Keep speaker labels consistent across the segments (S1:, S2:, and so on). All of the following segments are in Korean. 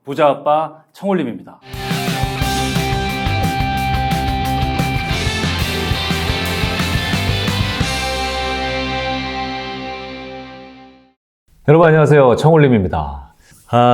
S1: 부자 아빠 청홀림입니다. 여러분 안녕하세요. 청홀림입니다.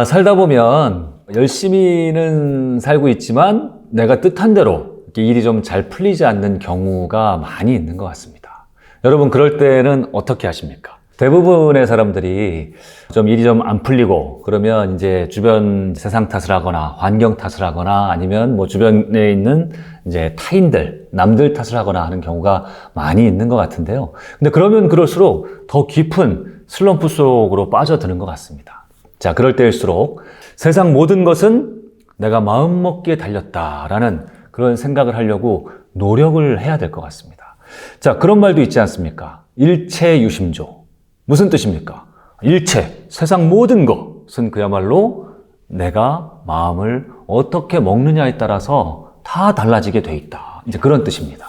S1: 살다 보면 열심히는 살고 있지만 내가 뜻한 대로 일이 좀 잘 풀리지 않는 경우가 많이 있는 것 같습니다. 여러분 그럴 때는 어떻게 하십니까? 대부분의 사람들이 좀 일이 좀 안 풀리고 그러면 이제 주변 세상 탓을 하거나 환경 탓을 하거나 아니면 뭐 주변에 있는 이제 타인들, 남들 탓을 하거나 하는 경우가 많이 있는 것 같은데요. 근데 그러면 그럴수록 더 깊은 슬럼프 속으로 빠져드는 것 같습니다. 자, 그럴 때일수록 세상 모든 것은 내가 마음먹기에 달렸다라는 그런 생각을 하려고 노력을 해야 될 것 같습니다. 자, 그런 말도 있지 않습니까? 일체유심조. 무슨 뜻입니까? 일체, 세상 모든 것은 그야말로 내가 마음을 어떻게 먹느냐에 따라서 다 달라지게 돼 있다. 이제 그런 뜻입니다.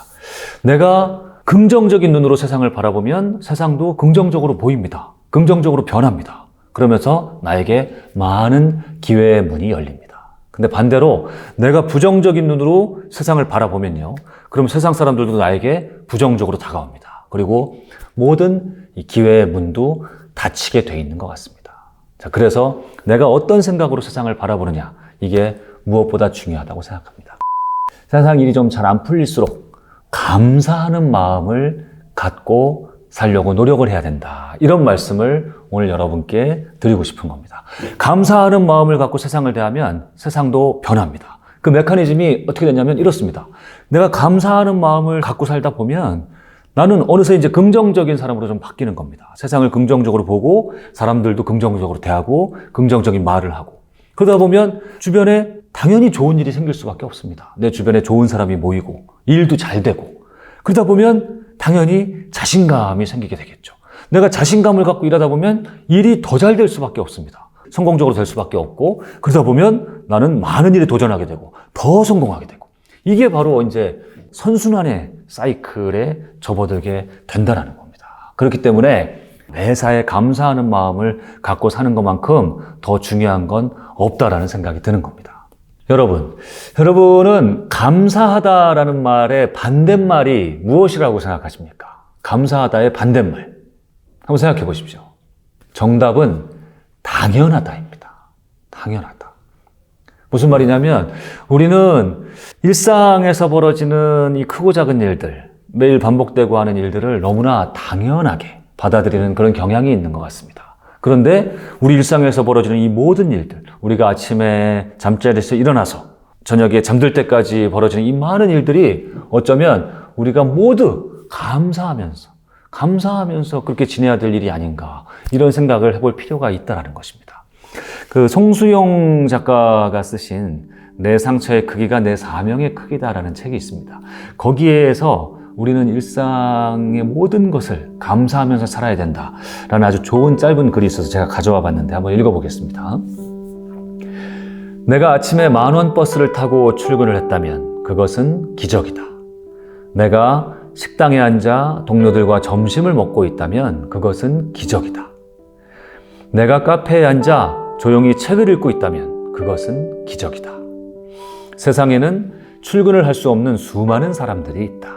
S1: 내가 긍정적인 눈으로 세상을 바라보면 세상도 긍정적으로 보입니다. 긍정적으로 변합니다. 그러면서 나에게 많은 기회의 문이 열립니다. 근데 반대로 내가 부정적인 눈으로 세상을 바라보면요. 그럼 세상 사람들도 나에게 부정적으로 다가옵니다. 그리고 모든 이 기회의 문도 닫히게 돼 있는 것 같습니다. 자, 그래서 내가 어떤 생각으로 세상을 바라보느냐, 이게 무엇보다 중요하다고 생각합니다. 세상 일이 좀 잘 안 풀릴수록 감사하는 마음을 갖고 살려고 노력을 해야 된다. 이런 말씀을 오늘 여러분께 드리고 싶은 겁니다. 감사하는 마음을 갖고 세상을 대하면 세상도 변합니다. 그 메커니즘이 어떻게 되냐면 이렇습니다. 내가 감사하는 마음을 갖고 살다 보면 나는 어느새 이제 긍정적인 사람으로 좀 바뀌는 겁니다. 세상을 긍정적으로 보고 사람들도 긍정적으로 대하고 긍정적인 말을 하고 그러다 보면 주변에 당연히 좋은 일이 생길 수밖에 없습니다. 내 주변에 좋은 사람이 모이고 일도 잘 되고 그러다 보면 당연히 자신감이 생기게 되겠죠. 내가 자신감을 갖고 일하다 보면 일이 더 잘 될 수밖에 없습니다. 성공적으로 될 수밖에 없고 그러다 보면 나는 많은 일에 도전하게 되고 더 성공하게 되고 이게 바로 이제 선순환의 사이클에 접어들게 된다는 겁니다. 그렇기 때문에 매사에 감사하는 마음을 갖고 사는 것만큼 더 중요한 건 없다라는 생각이 드는 겁니다. 여러분은 감사하다라는 말의 반대말이 무엇이라고 생각하십니까? 감사하다의 반대말. 한번 생각해 보십시오. 정답은 당연하다입니다. 당연하다. 무슨 말이냐면 우리는 일상에서 벌어지는 이 크고 작은 일들, 매일 반복되고 하는 일들을 너무나 당연하게 받아들이는 그런 경향이 있는 것 같습니다. 그런데 우리 일상에서 벌어지는 이 모든 일들, 우리가 아침에 잠자리에서 일어나서 저녁에 잠들 때까지 벌어지는 이 많은 일들이 어쩌면 우리가 모두 감사하면서 그렇게 지내야 될 일이 아닌가 이런 생각을 해볼 필요가 있다는 것입니다. 그 송수용 작가가 쓰신 내 상처의 크기가 내 사명의 크기다라는 책이 있습니다. 거기에서 우리는 일상의 모든 것을 감사하면서 살아야 된다라는 아주 좋은 짧은 글이 있어서 제가 가져와 봤는데 한번 읽어보겠습니다. 내가 아침에 10,000원 버스를 타고 출근을 했다면 그것은 기적이다. 내가 식당에 앉아 동료들과 점심을 먹고 있다면 그것은 기적이다. 내가 카페에 앉아 조용히 책을 읽고 있다면 그것은 기적이다. 세상에는 출근을 할 수 없는 수많은 사람들이 있다.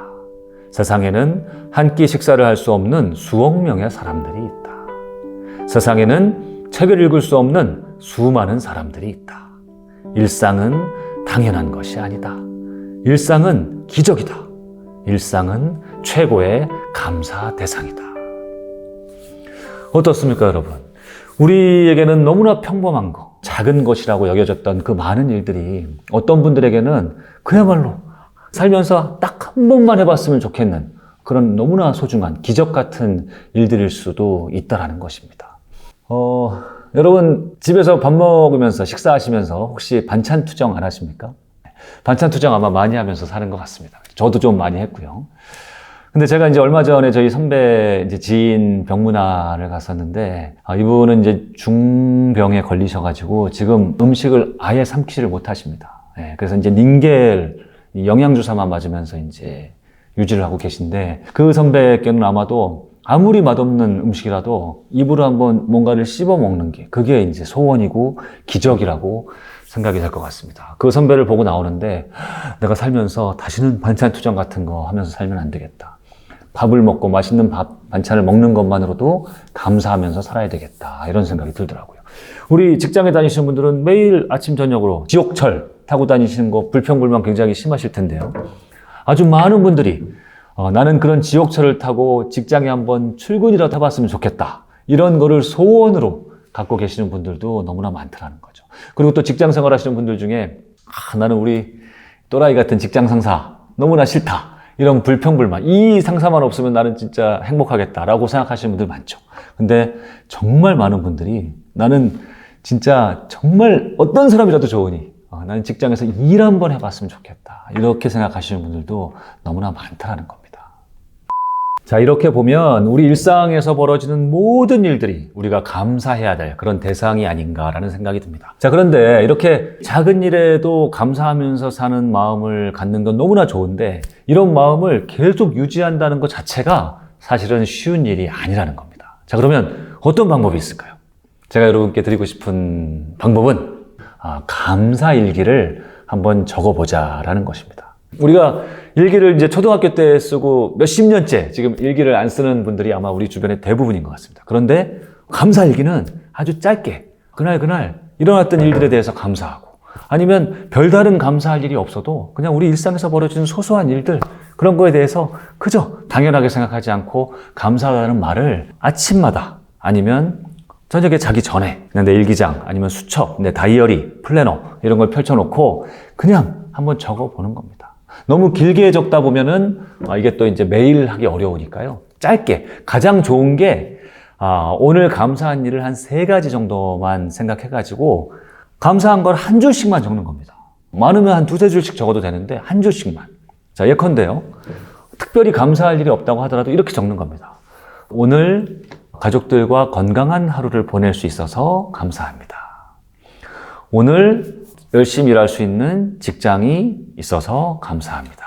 S1: 세상에는 한 끼 식사를 할 수 없는 수억 명의 사람들이 있다. 세상에는 책을 읽을 수 없는 수많은 사람들이 있다. 일상은 당연한 것이 아니다. 일상은 기적이다. 일상은 최고의 감사 대상이다. 어떻습니까, 여러분? 우리에게는 너무나 평범한 거, 작은 것이라고 여겨졌던 그 많은 일들이 어떤 분들에게는 그야말로 살면서 딱 한 번만 해봤으면 좋겠는 그런 너무나 소중한 기적 같은 일들일 수도 있다는 것입니다. 여러분 집에서 밥 먹으면서 식사하시면서 혹시 반찬 투정 안 하십니까? 반찬 투정 아마 많이 하면서 사는 것 같습니다. 저도 좀 많이 했고요. 근데 제가 이제 얼마 전에 저희 선배 이제 지인 병문안을 갔었는데 이분은 이제 중병에 걸리셔가지고 지금 음식을 아예 삼키지를 못하십니다. 그래서 이제 닌겔 영양주사만 맞으면서 이제 유지를 하고 계신데 그 선배께는 아마도 아무리 맛없는 음식이라도 입으로 한번 뭔가를 씹어 먹는 게 그게 이제 소원이고 기적이라고 생각이 될 것 같습니다. 그 선배를 보고 나오는데 내가 살면서 다시는 반찬 투정 같은 거 하면서 살면 안 되겠다. 밥을 먹고 맛있는 반찬을 먹는 것만으로도 감사하면서 살아야 되겠다. 이런 생각이 들더라고요. 우리 직장에 다니시는 분들은 매일 아침 저녁으로 지옥철 타고 다니시는 거 불평불만 굉장히 심하실 텐데요. 아주 많은 분들이 나는 그런 지옥철을 타고 직장에 한번 출근이라도 해봤으면 좋겠다. 이런 거를 소원으로 갖고 계시는 분들도 너무나 많더라는 거죠. 그리고 또 직장 생활 하시는 분들 중에 나는 우리 또라이 같은 직장 상사 너무나 싫다. 이런 불평불만, 이 상사만 없으면 나는 진짜 행복하겠다라고 생각하시는 분들 많죠. 근데 정말 많은 분들이 나는 진짜 정말 어떤 사람이라도 좋으니 나는 직장에서 일 한번 해봤으면 좋겠다. 이렇게 생각하시는 분들도 너무나 많다는 겁니다. 자, 이렇게 보면 우리 일상에서 벌어지는 모든 일들이 우리가 감사해야 될 그런 대상이 아닌가라는 생각이 듭니다. 자, 그런데 이렇게 작은 일에도 감사하면서 사는 마음을 갖는 건 너무나 좋은데 이런 마음을 계속 유지한다는 것 자체가 사실은 쉬운 일이 아니라는 겁니다. 자, 그러면 어떤 방법이 있을까요? 제가 여러분께 드리고 싶은 방법은 감사일기를 한번 적어보자라는 것입니다. 우리가 일기를 이제 초등학교 때 쓰고 몇십 년째 지금 일기를 안 쓰는 분들이 아마 우리 주변에 대부분인 것 같습니다. 그런데 감사일기는 아주 짧게 그날 일어났던 일들에 대해서 감사하고 아니면 별다른 감사할 일이 없어도 그냥 우리 일상에서 벌어지는 소소한 일들 그런 거에 대해서 그저 당연하게 생각하지 않고 감사하다는 말을 아침마다 아니면 저녁에 자기 전에 그냥 내 일기장 아니면 수첩, 내 다이어리, 플래너 이런 걸 펼쳐놓고 그냥 한번 적어보는 겁니다. 너무 길게 적다 보면은 이게 또 이제 매일 하기 어려우니까요. 짧게 가장 좋은 게 오늘 감사한 일을 한 3가지 정도만 생각해가지고 감사한 걸 한 줄씩만 적는 겁니다. 많으면 한 2-3줄씩 적어도 되는데 한 줄씩만. 자, 예컨대요. 특별히 감사할 일이 없다고 하더라도 이렇게 적는 겁니다. 오늘 가족들과 건강한 하루를 보낼 수 있어서 감사합니다. 오늘 열심히 일할 수 있는 직장이 있어서 감사합니다.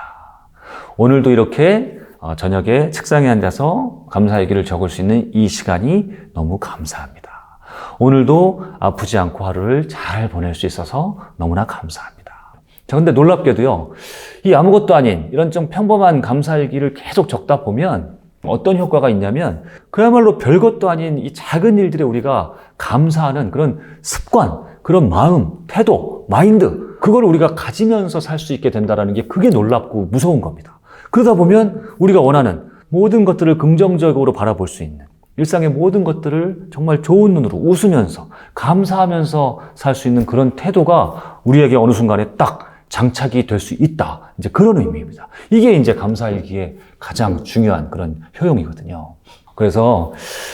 S1: 오늘도 이렇게 저녁에 책상에 앉아서 감사일기를 적을 수 있는 이 시간이 너무 감사합니다. 오늘도 아프지 않고 하루를 잘 보낼 수 있어서 너무나 감사합니다. 자, 근데 놀랍게도요, 이 아무것도 아닌 이런 좀 평범한 감사일기를 계속 적다 보면 어떤 효과가 있냐면 그야말로 별것도 아닌 이 작은 일들에 우리가 감사하는 그런 습관, 그런 마음, 태도, 마인드 그걸 우리가 가지면서 살 수 있게 된다는 게 그게 놀랍고 무서운 겁니다. 그러다 보면 우리가 원하는 모든 것들을 긍정적으로 바라볼 수 있는 일상의 모든 것들을 정말 좋은 눈으로 웃으면서 감사하면서 살 수 있는 그런 태도가 우리에게 어느 순간에 딱 장착이 될 수 있다. 이제 그런 의미입니다. 이게 이제 감사일기의 가장 중요한 그런 효용이거든요. 그래서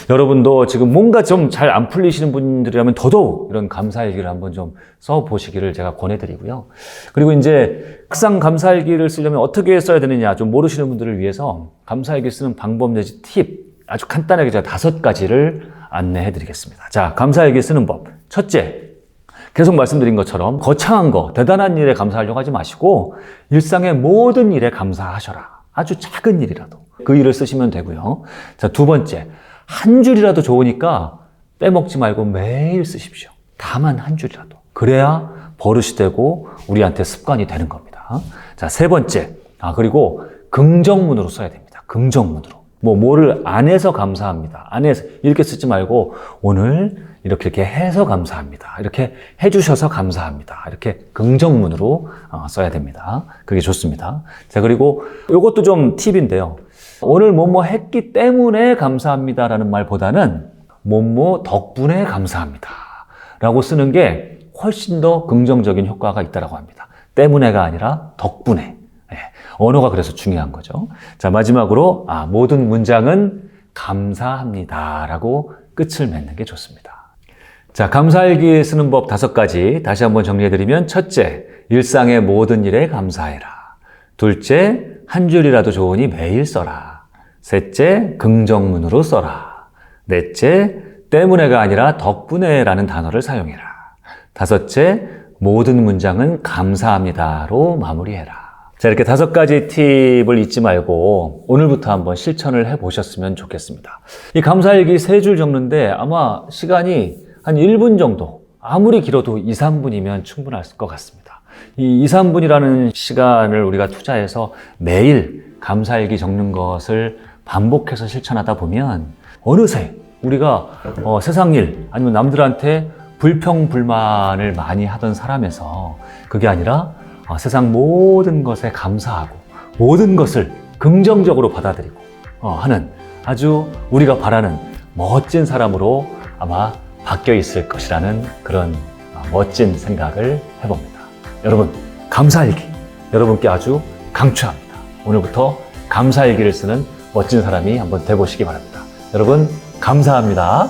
S1: 여러분도 지금 뭔가 좀 잘 안 풀리시는 분들이라면 더더욱 이런 감사일기를 한번 좀 써보시기를 제가 권해드리고요. 그리고 이제 막상 감사일기를 쓰려면 어떻게 써야 되느냐 좀 모르시는 분들을 위해서 감사일기 쓰는 방법 내지 팁 아주 간단하게 제가 5가지를 안내해드리겠습니다. 자, 감사일기 쓰는 법. 첫째, 계속 말씀드린 것처럼 거창한 거, 대단한 일에 감사하려고 하지 마시고 일상의 모든 일에 감사하셔라. 아주 작은 일이라도 그 일을 쓰시면 되고요. 자, 2번째, 한 줄이라도 좋으니까 빼먹지 말고 매일 쓰십시오. 다만 한 줄이라도. 그래야 버릇이 되고 우리한테 습관이 되는 겁니다. 자, 3번째, 그리고 긍정문으로 써야 됩니다. 긍정문으로. 뭐를 안 해서 감사합니다. 안 해서 이렇게 쓰지 말고 오늘 이렇게 해서 감사합니다. 이렇게 해주셔서 감사합니다. 이렇게 긍정문으로 써야 됩니다. 그게 좋습니다. 자, 그리고 이것도 좀 팁인데요. 오늘 뭐뭐 했기 때문에 감사합니다라는 말보다는 뭐뭐 덕분에 감사합니다. 라고 쓰는 게 훨씬 더 긍정적인 효과가 있다고 합니다. 때문에가 아니라 덕분에. 언어가 그래서 중요한 거죠. 자, 마지막으로 모든 문장은 감사합니다라고 끝을 맺는 게 좋습니다. 자, 감사일기 쓰는 법 5가지 다시 한번 정리해드리면 첫째, 일상의 모든 일에 감사해라. 둘째, 한 줄이라도 좋으니 매일 써라. 셋째, 긍정문으로 써라. 넷째, 때문에가 아니라 덕분에라는 단어를 사용해라. 5째, 모든 문장은 감사합니다로 마무리해라. 자, 이렇게 5가지 팁을 잊지 말고 오늘부터 한번 실천을 해보셨으면 좋겠습니다. 이 감사일기 3줄 적는데 아마 시간이 한 1분 정도, 아무리 길어도 2, 3분이면 충분할 것 같습니다. 이 2, 3분이라는 시간을 우리가 투자해서 매일 감사일기 적는 것을 반복해서 실천하다 보면 어느새 우리가 세상 일 아니면 남들한테 불평불만을 많이 하던 사람에서 그게 아니라 세상 모든 것에 감사하고 모든 것을 긍정적으로 받아들이고 하는 아주 우리가 바라는 멋진 사람으로 아마 바뀌어 있을 것이라는 그런 멋진 생각을 해봅니다. 여러분, 감사일기 여러분께 아주 강추합니다. 오늘부터 감사일기를 쓰는 멋진 사람이 한번 돼보시기 바랍니다. 여러분, 감사합니다.